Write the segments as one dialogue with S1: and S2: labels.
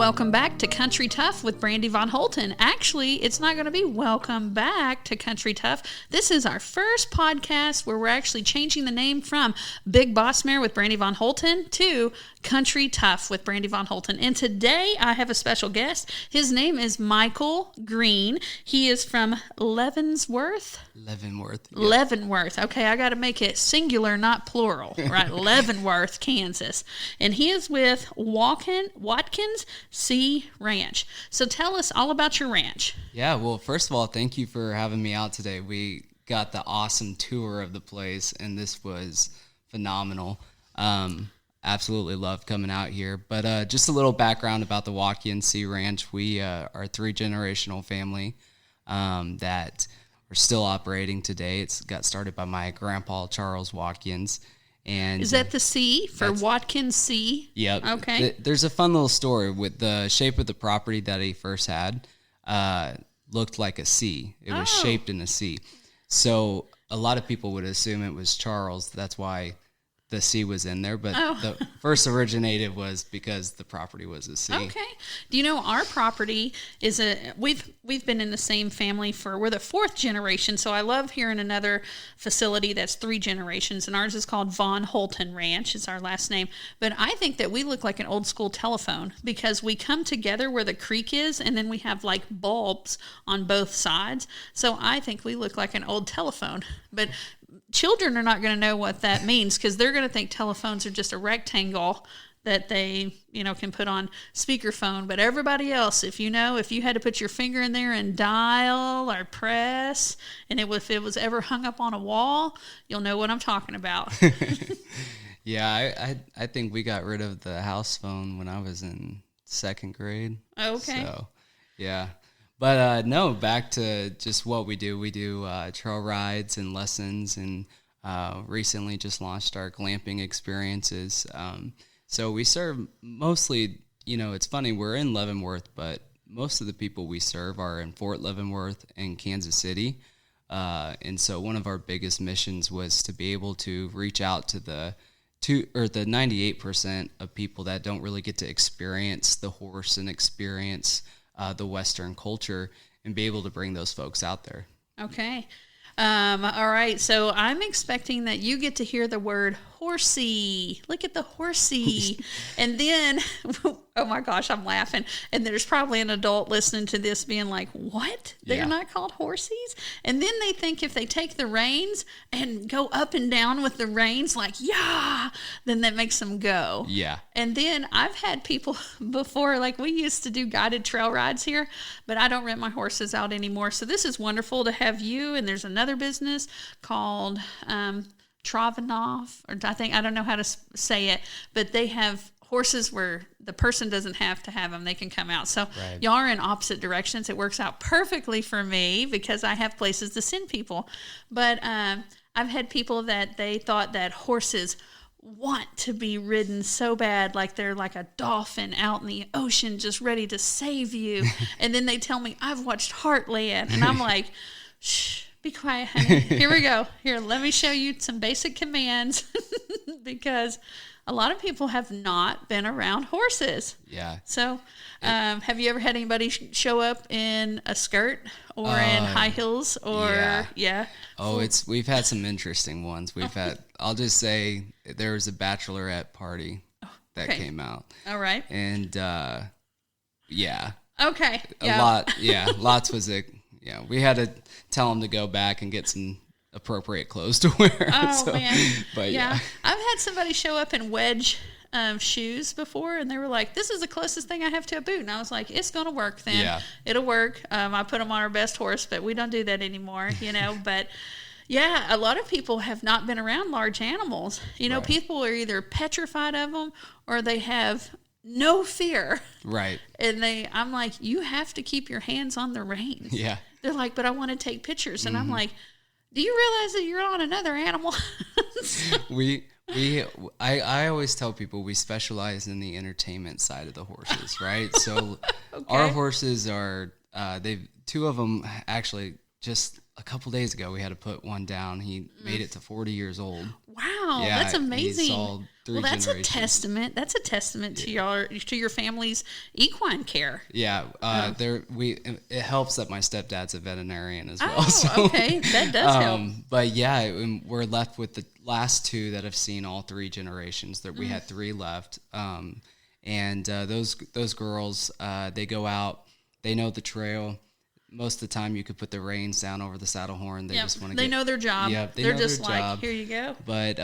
S1: Welcome back to Country Tough with Brandy Von Holton. Actually, it's not going to be welcome back to Country Tough. This is our first podcast where we're actually changing the name from Big Boss Mare with Brandy Von Holton to Country Tough with Brandy Von Holton. And today I have a special guest. His name is Michael Green. He is from Leavenwor.
S2: Yep.
S1: Leavenwor. Okay, I got to make it singular, not plural, right? Leavenwor, Kansas. And he is with Watkins C Ranch. So tell us all about your ranch.
S2: Yeah, well, first of all, thank you for having me out today. We got the awesome tour of the place, and this was phenomenal. Absolutely loved coming out here. But just a little background about the Watkins C Ranch. We are a 3-generational family that we're still operating today. It's got started by my grandpa, Charles Watkins. And
S1: is that the C for Watkins C?
S2: Yep.
S1: Okay.
S2: There's a fun little story with the shape of the property that he first had. Looked like a C. It was shaped in a C. So a lot of people would assume it was Charles. That's why the C was in there, but the first originated was because the property was a C.
S1: Okay. Do you know our property is we've been in the same family we're the 4th generation, so I love hearing another facility that's 3 generations, and ours is called Von Holton Ranch. It's our last name. But I think that we look like an old school telephone because we come together where the creek is, and then we have like bulbs on both sides. So I think we look like an old telephone. But children are not going to know what that means because they're going to think telephones are just a rectangle that they, can put on speakerphone. But everybody else, if you had to put your finger in there and dial or press, and if it was ever hung up on a wall, you'll know what I'm talking about.
S2: Yeah, I think we got rid of the house phone when I was in 2nd grade.
S1: Okay.
S2: So, yeah. But no, back to just what we do. We do trail rides and lessons, and recently just launched our glamping experiences. So we serve mostly, it's funny, we're in Leavenworth, but most of the people we serve are in Fort Leavenworth and Kansas City. And so one of our biggest missions was to be able to reach out to the 98% of people that don't really get to experience the horse and experience the Western culture, and be able to bring those folks out there. Okay.
S1: All right. So I'm expecting that you get to hear the word horsey. Look at the horsey. And then, oh my gosh, I'm laughing. And there's probably an adult listening to this being like, what? They're not called horsies? And then they think if they take the reins and go up and down with the reins, like, yeah, then that makes them go.
S2: Yeah.
S1: And then I've had people before, like we used to do guided trail rides here, but I don't rent my horses out anymore. So this is wonderful to have you. And there's another business called Travanov, or I don't know how to say it, but they have horses where the person doesn't have to have them. They can come out. So y'all are in opposite directions. It works out perfectly for me because I have places to send people. But I've had people that they thought that horses want to be ridden so bad, like they're like a dolphin out in the ocean just ready to save you. And then they tell me, I've watched Heartland. And I'm like, shh. Be quiet, honey. Here we go. Here, let me show you some basic commands because a lot of people have not been around horses.
S2: Yeah.
S1: So, have you ever had anybody show up in a skirt or in high heels or yeah?
S2: Oh, we've had some interesting ones. We've had. I'll just say there was a bachelorette party that came out.
S1: All right.
S2: And yeah.
S1: Okay.
S2: A lot. Yeah. Lots was it. Yeah, we had to tell them to go back and get some appropriate clothes to wear.
S1: Oh, man.
S2: But yeah.
S1: I've had somebody show up in wedge shoes before, and they were like, this is the closest thing I have to a boot. And I was like, it's going to work then.
S2: Yeah.
S1: It'll work. I put them on our best horse, but we don't do that anymore, But yeah, a lot of people have not been around large animals. People are either petrified of them or they have no fear.
S2: Right.
S1: And I'm like, you have to keep your hands on the reins.
S2: Yeah.
S1: They're like, but I want to take pictures. And I'm like, do you realize that you're on another animal?
S2: I always tell people we specialize in the entertainment side of the horses, right? So our horses are, 2 of them actually just a couple days ago, we had to put one down. He made it to 40 years old.
S1: Wow,
S2: Yeah,
S1: that's amazing.
S2: He's all three
S1: That's
S2: generations.
S1: a testament. That's a testament to your family's equine care.
S2: Yeah, it helps that my stepdad's a veterinarian as well.
S1: Oh,
S2: so,
S1: okay, that does help.
S2: But yeah, we're left with the last two that have seen all three generations. That we had three left, and those girls, they go out, they know the trail. Most of the time, you could put the reins down over the saddle horn. They just want to.
S1: They know their job.
S2: Yep,
S1: They're
S2: know
S1: just
S2: their
S1: like,
S2: job.
S1: here you go.
S2: But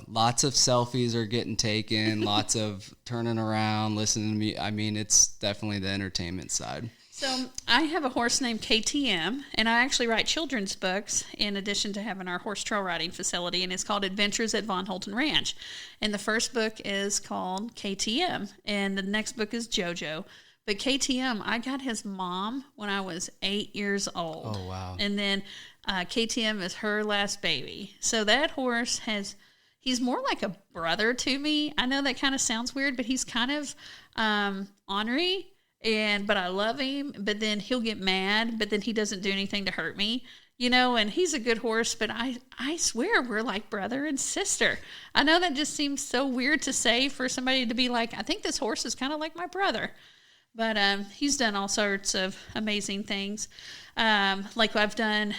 S2: lots of selfies are getting taken. Lots of turning around, listening to me. I mean, it's definitely the entertainment side.
S1: So I have a horse named KTM, and I actually write children's books in addition to having our horse trail riding facility, and it's called Adventures at Von Holton Ranch. And the first book is called KTM, and the next book is JoJo. But KTM, I got his mom when I was 8 years old.
S2: Oh, wow.
S1: And then KTM is her last baby. So that horse he's more like a brother to me. I know that kind of sounds weird, but he's kind of ornery, but I love him. But then he'll get mad, but then he doesn't do anything to hurt me. And he's a good horse, but I swear we're like brother and sister. I know that just seems so weird to say for somebody to be like, I think this horse is kind of like my brother. But he's done all sorts of amazing things. Like I've done,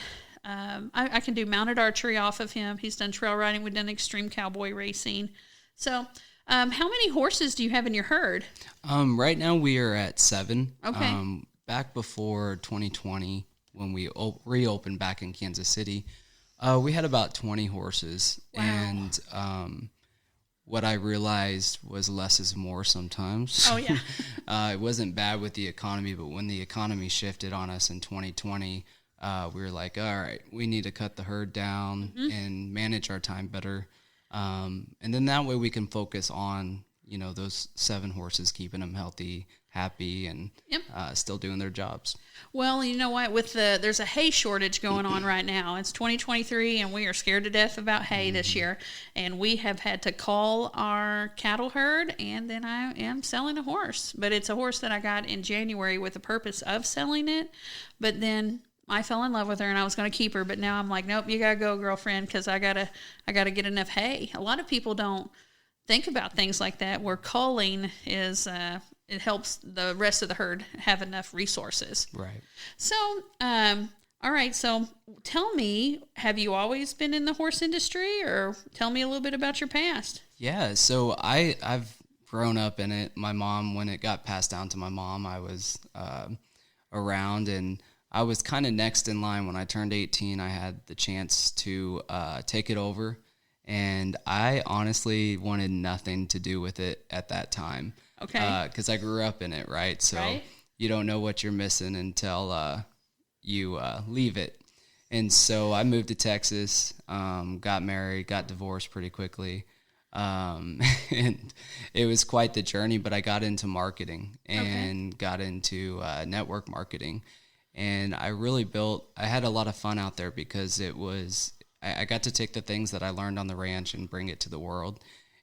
S1: I can do mounted archery off of him. He's done trail riding. We've done extreme cowboy racing. So how many horses do you have in your herd?
S2: Right now we are at 7.
S1: Okay.
S2: Back before 2020, when we reopened back in Kansas City, we had about 20 horses.
S1: Wow.
S2: And what I realized was less is more sometimes.
S1: Oh, yeah.
S2: It wasn't bad with the economy, but when the economy shifted on us in 2020, we were like, all right, we need to cut the herd down and manage our time better. And then that way we can focus on, those 7 horses, keeping them healthy, happy, and still doing their jobs. Well,
S1: you know what? There's a hay shortage going on right now. It's 2023, and we are scared to death about hay this year. And we have had to call our cattle herd, and then I am selling a horse. But it's a horse that I got in January with the purpose of selling it. But then I fell in love with her, and I was going to keep her. But now I'm like, nope, you gotta go, girlfriend, because I gotta get enough hay. A lot of people don't think about things like that, where culling is it helps the rest of the herd have enough resources.
S2: Right.
S1: So, all right. So tell me, have you always been in the horse industry, or tell me a little bit about your past?
S2: Yeah. So I've grown up in it. My mom, when it got passed down to my mom, I was around, and I was kind of next in line. When I turned 18, I had the chance to take it over. And I honestly wanted nothing to do with it at that time.
S1: Okay.
S2: Because I grew up in it, right? So you don't know what you're missing until you leave it. And so I moved to Texas, got married, got divorced pretty quickly. And it was quite the journey, but I got into marketing and got into network marketing. And I had a lot of fun out there because I got to take the things that I learned on the ranch and bring it to the world.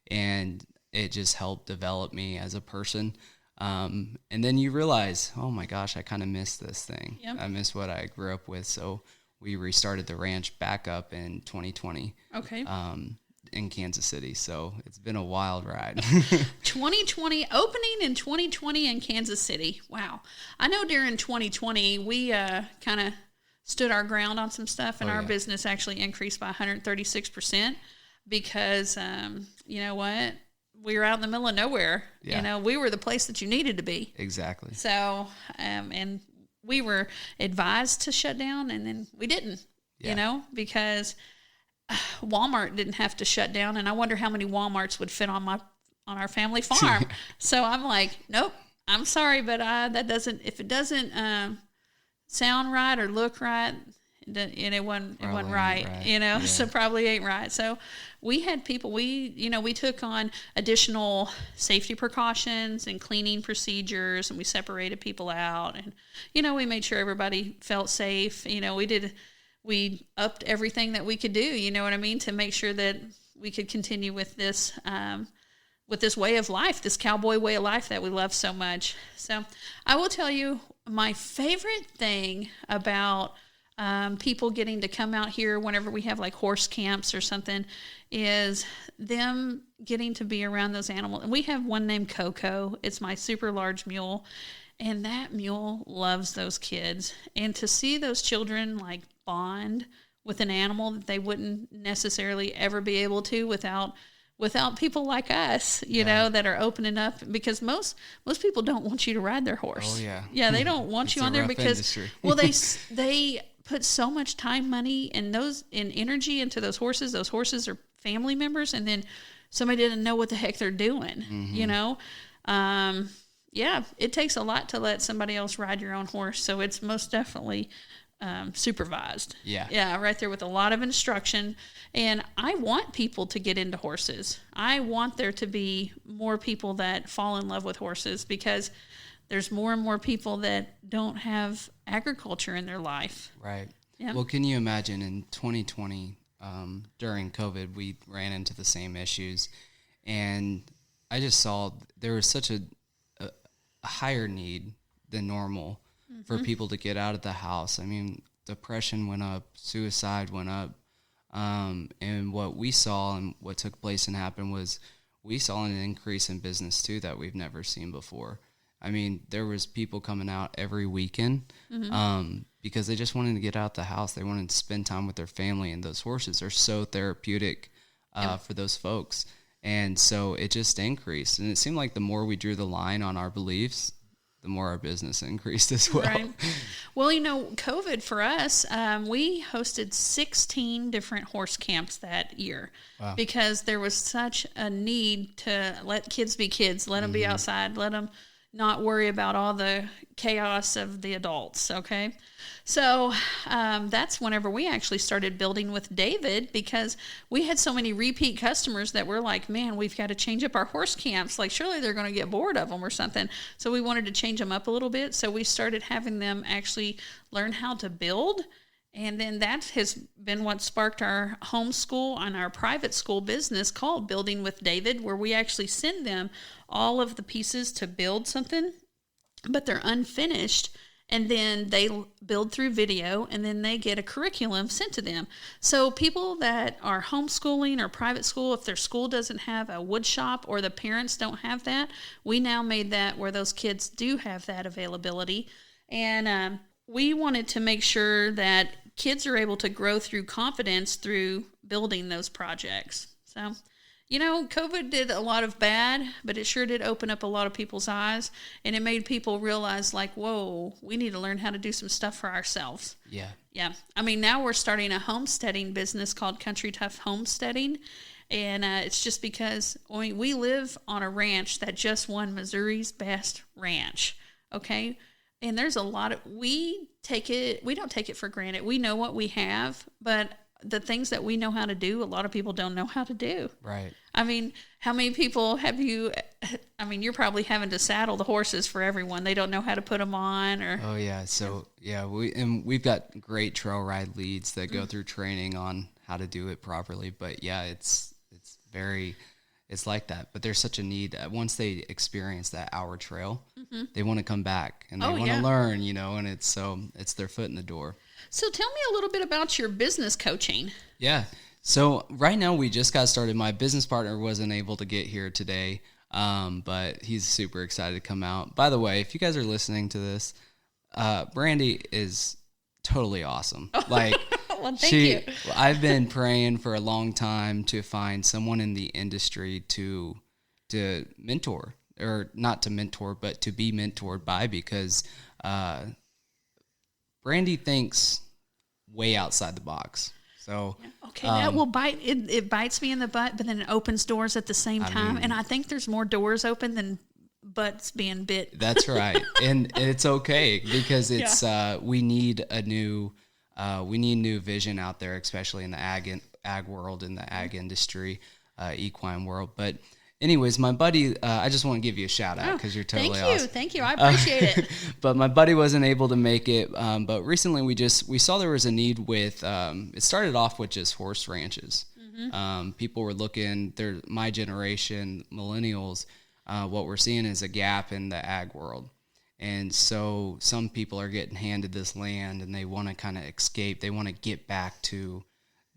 S2: And it just helped develop me as a person. And then you realize, oh my gosh, I kind of miss this thing. Yep. I miss what I grew up with. So we restarted the ranch back up in 2020.
S1: Okay.
S2: In Kansas City. So it's been a wild ride.
S1: 2020, opening in 2020 in Kansas City. Wow. I know during 2020, we kind of stood our ground on some stuff, and our business actually increased by 136% because, you know what? We were out in the middle of nowhere. Yeah. We were the place that you needed to be.
S2: Exactly.
S1: So, and we were advised to shut down, and then we didn't, because Walmart didn't have to shut down, and I wonder how many Walmarts would fit on our family farm. So I'm like, nope, I'm sorry, but if it doesn't sound right or look right, it wasn't right, so probably ain't right. So we had people, we took on additional safety precautions and cleaning procedures, and we separated people out, and, we made sure everybody felt safe. We upped everything that we could do, to make sure that we could continue with this way of life, this cowboy way of life that we love so much. So I will tell you, my favorite thing about people getting to come out here whenever we have like horse camps or something, is them getting to be around those animals. And we have one named Coco. It's my super large mule. And that mule loves those kids. And to see those children like bond with an animal that they wouldn't necessarily ever be able to without people like us, you know, that are opening up, because most people don't want you to ride their horse.
S2: Oh yeah.
S1: Yeah, they don't want you on there because
S2: industry.
S1: well, they put so much time, money, and energy into those horses. Those horses are family members, and then somebody didn't know what the heck they're doing, you know? Yeah, it takes a lot to let somebody else ride your own horse. So it's most definitely supervised. Yeah, right there with a lot of instruction. And I want people to get into horses. I want there to be more people that fall in love with horses, because there's more and more people that don't have agriculture in their life.
S2: Right.
S1: Yeah.
S2: Well, can you imagine in 2020, during COVID, we ran into the same issues, and I just saw there was such a higher need than normal for people to get out of the house. I mean, depression went up, suicide went up, and what we saw and what took place and happened was we saw an increase in business too that we've never seen before. I mean, there was people coming out every weekend because they just wanted to get out the house. They wanted to spend time with their family, and those horses are so therapeutic for those folks. And so it just increased. And it seemed like the more we drew the line on our beliefs, the more our business increased as well.
S1: Right. Well, you know, COVID for us, we hosted 16 different horse camps that year. Wow. Because there was such a need to let kids be kids, let them be outside, let them not worry about all the chaos of the adults, okay? So that's whenever we actually started building with David, because we had so many repeat customers that were like, man, we've got to change up our horse camps. Like, surely they're going to get bored of them or something. So we wanted to change them up a little bit. So we started having them actually learn how to build. And then that has been what sparked our homeschool and our private school business called Building with David, where we actually send them all of the pieces to build something, but they're unfinished. And then they build through video, and then they get a curriculum sent to them. So people that are homeschooling or private school, if their school doesn't have a wood shop or the parents don't have that, we now made that where those kids do have that availability. And we wanted to make sure that kids are able to grow through confidence through building those projects. So, you know, COVID did a lot of bad, but it sure did open up a lot of people's eyes, and it made people realize, like, whoa, we need to learn how to do some stuff for ourselves.
S2: Yeah.
S1: Yeah. I mean, now we're starting a homesteading business called Country Tough Homesteading, and it's just because we live on a ranch that just won Missouri's best ranch, okay? And there's a lot of, we don't take it for granted. We know what we have, but the things that we know how to do, a lot of people don't know how to do.
S2: Right.
S1: I mean, how many people you're probably having to saddle the horses for everyone. They don't know how to put them on or.
S2: Oh yeah. So yeah, we've got great trail ride leads that go through training on how to do it properly. But yeah, it's like that. But there's such a need. Once they experience that hour trail, they want to come back and they want to learn, you know, and it's their foot in the door.
S1: So tell me a little bit about your business coaching.
S2: Yeah. So right now we just got started. My business partner wasn't able to get here today, but he's super excited to come out. By the way, if you guys are listening to this, Brandy is totally awesome. Like,
S1: well, thank you.
S2: I've been praying for a long time to find someone in the industry to mentor, or not to mentor, but to be mentored by, because Brandy thinks way outside the box. So
S1: okay, that will bite. It bites me in the butt, but then it opens doors at the same time. And I think there's more doors open than butts being bit.
S2: That's right, and it's okay, because it's we need new vision out there, especially in the ag world, in the ag industry, equine world. But anyways, my buddy, I just want to give you a shout out because you're totally awesome.
S1: Thank you. I appreciate it.
S2: But my buddy wasn't able to make it. But recently we saw there was a need with, it started off with just horse ranches. People were looking, my generation, millennials, what we're seeing is a gap in the ag world. And so some people are getting handed this land and they want to kind of escape. They want to get back to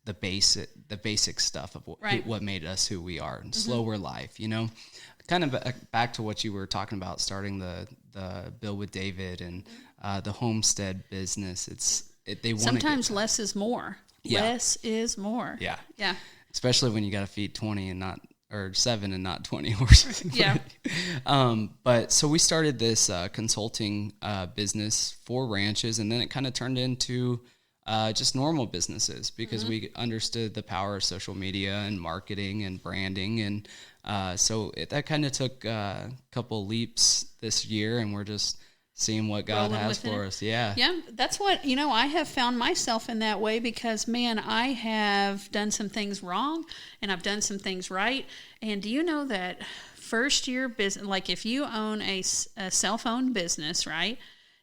S2: the basic stuff of what made us who we are, and slower life, kind of back to what you were talking about, starting the Bill with David and the homestead business. They want
S1: sometimes less is more.
S2: Yeah.
S1: Less is more.
S2: Yeah.
S1: Yeah.
S2: Especially when you got to feed 20 and not, or 7 and not 20 horses.
S1: Yeah.
S2: But so we started this consulting business for ranches, and then it kind of turned into just normal businesses because we understood the power of social media and marketing and branding. And so that kind of took a couple leaps this year, and we're just seeing what God has for us. Yeah.
S1: Yeah. That's what, I have found myself in that way because, man, I have done some things wrong and I've done some things right. And do you know that first year business, like if you own a self-owned business, right,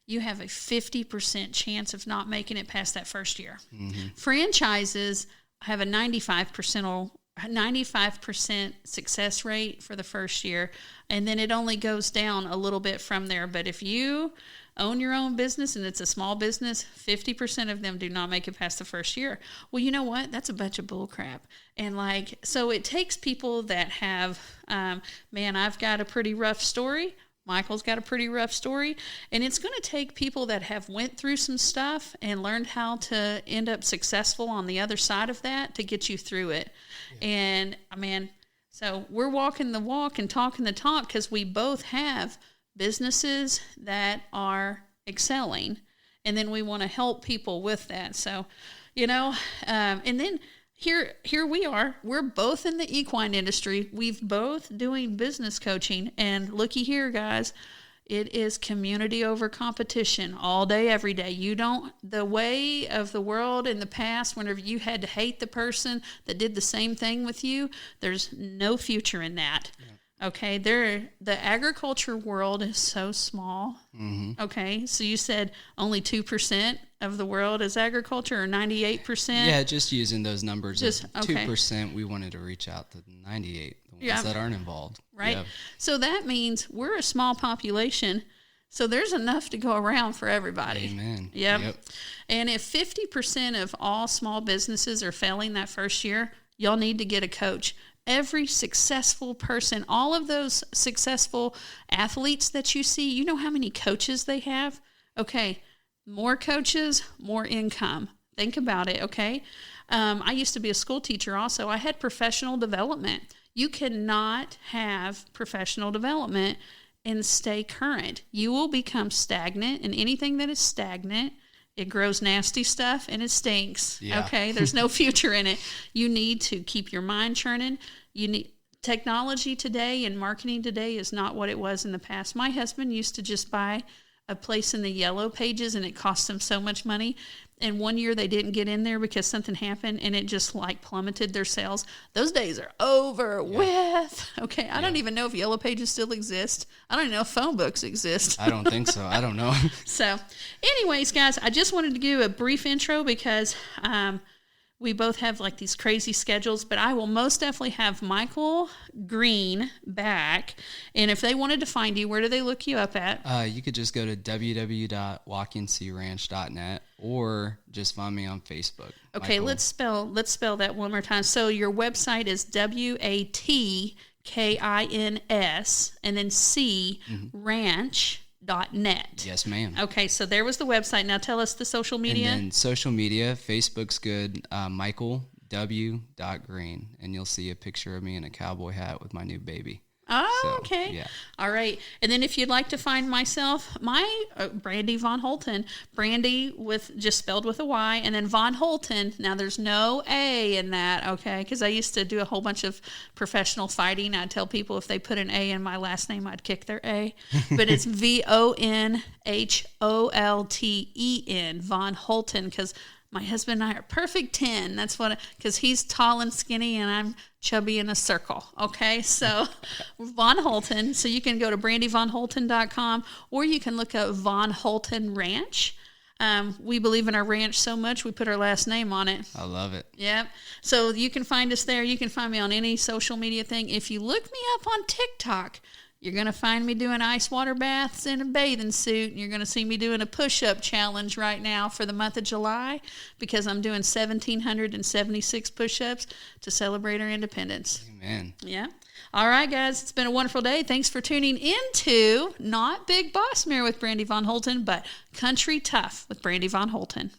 S1: you have a 50% chance of not making it past that first year. Mm-hmm. Franchises have a 95% success rate for the first year, and then it only goes down a little bit from there. But if you own your own business and it's a small business, 50% of them do not make it past the first year. Well, you know what? That's a bunch of bull crap. And so it takes people that have, I've got a pretty rough story. Michael's got a pretty rough story, and it's going to take people that have went through some stuff and learned how to end up successful on the other side of that to get you through it. Yeah. And so we're walking the walk and talking the talk because we both have businesses that are excelling, and then we want to help people with that. So, and then here we are. We're both in the equine industry. We've both doing business coaching. And looky here, guys, it is community over competition all day, every day. The way of the world in the past, whenever you had to hate the person that did the same thing with you, there's no future in that. Yeah. Okay, the agriculture world is so small. Mm-hmm. Okay, so you said only 2% of the world is agriculture, or 98%?
S2: Yeah, just using those numbers. Just 2%, we wanted to reach out to 98, the ones that aren't involved.
S1: Right.
S2: Yeah.
S1: So that means we're a small population, so there's enough to go around for everybody.
S2: Amen.
S1: Yep. And if 50% of all small businesses are failing that first year, y'all need to get a coach. Every successful person, all of those successful athletes that you see, you know how many coaches they have? Okay, more coaches, more income. Think about it, okay? I used to be a school teacher also. I had professional development. You cannot have professional development and stay current. You will become stagnant, and anything that is stagnant, it grows nasty stuff and it stinks. Yeah. Okay, there's no future in it. You need to keep your mind churning. Technology today and marketing today is not what it was in the past. My husband used to just buy a place in the yellow pages, and it cost him so much money. And one year they didn't get in there because something happened, and it just plummeted their sales. Those days are over with. Okay, I don't even know if yellow pages still exist. I don't even know if phone books exist.
S2: I don't think so. I don't know.
S1: So, anyways, guys, I just wanted to give a brief intro because we both have these crazy schedules, but I will most definitely have Michael Green back. And if they wanted to find you, where do they look you up at?
S2: You could just go to www.watkinscranch.net or just find me on Facebook.
S1: Okay, let's spell that one more time. So your website is WATKINS and then C Ranch. .net.
S2: Yes, ma'am.
S1: Okay, so there was the website. Now tell us the social media.
S2: And then social media, Facebook's good, Michael W. Green, and you'll see a picture of me in a cowboy hat with my new baby.
S1: Oh, okay. Yeah. All right. And then if you'd like to find myself, Brandy Von Holton, Brandy just spelled with a Y, and then Von Holton. Now there's no A in that, okay? Because I used to do a whole bunch of professional fighting. I'd tell people if they put an A in my last name, I'd kick their A. But it's VONHOLTEN, Von Holton, because my husband and I are perfect 10. That's because he's tall and skinny and I'm chubby in a circle. Okay, so Von Holton. So you can go to brandyvonholton.com or you can look up Von Holton Ranch. We believe in our ranch so much, we put our last name on it.
S2: I love it.
S1: Yep. So you can find us there. You can find me on any social media thing. If you look me up on TikTok, You're going to find me doing ice water baths in a bathing suit. And you're going to see me doing a push-up challenge right now for the month of July because I'm doing 1,776 push-ups to celebrate our independence.
S2: Amen.
S1: Yeah. All right, guys. It's been a wonderful day. Thanks for tuning into not Big Boss Mare with Brandy Von Holten, but Country Tough with Brandy Von Holten.